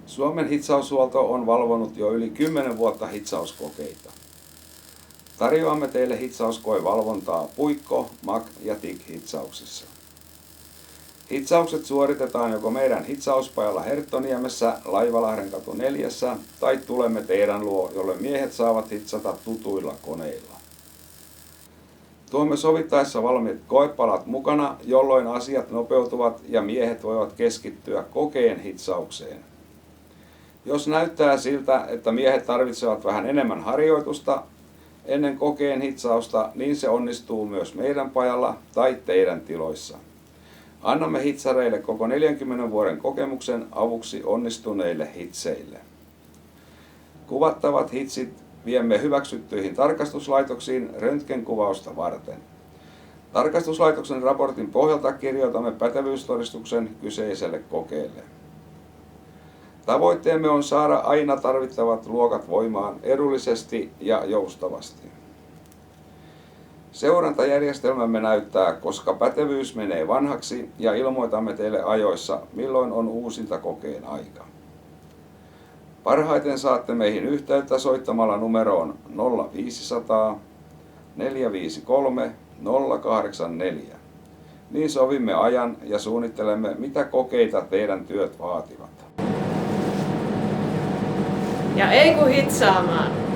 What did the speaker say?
Suomen hitsaushuolto on valvonut jo yli 10 vuotta hitsauskokeita. Tarjoamme teille hitsauskoevalvontaa puikko-, mak- ja tik-hitsauksissa. Hitsaukset suoritetaan joko meidän hitsauspajalla Herttoniemessä Laivalahden katu 4 tai tulemme teidän luo, jolle miehet saavat hitsata tutuilla koneilla. Tuomme sovittaessa valmiit koepalat mukana, jolloin asiat nopeutuvat ja miehet voivat keskittyä kokeen hitsaukseen. Jos näyttää siltä, että miehet tarvitsevat vähän enemmän harjoitusta ennen kokeen hitsausta, niin se onnistuu myös meidän pajalla tai teidän tiloissa. Annamme hitsareille koko 40 vuoden kokemuksen avuksi onnistuneille hitseille. Kuvattavat hitsit viemme hyväksyttyihin tarkastuslaitoksiin röntgenkuvausta varten. Tarkastuslaitoksen raportin pohjalta kirjoitamme pätevyystodistuksen kyseiselle kokeelle. Tavoitteemme on saada aina tarvittavat luokat voimaan edullisesti ja joustavasti. Seurantajärjestelmämme näyttää, koska pätevyys menee vanhaksi ja ilmoitamme teille ajoissa, milloin on uusinta kokeen aika. Parhaiten saatte meihin yhteyttä soittamalla numeroon 0500 453 084. Niin sovimme ajan ja suunnittelemme, mitä kokeita teidän työt vaativat. Ja ei kun hitsaamaan!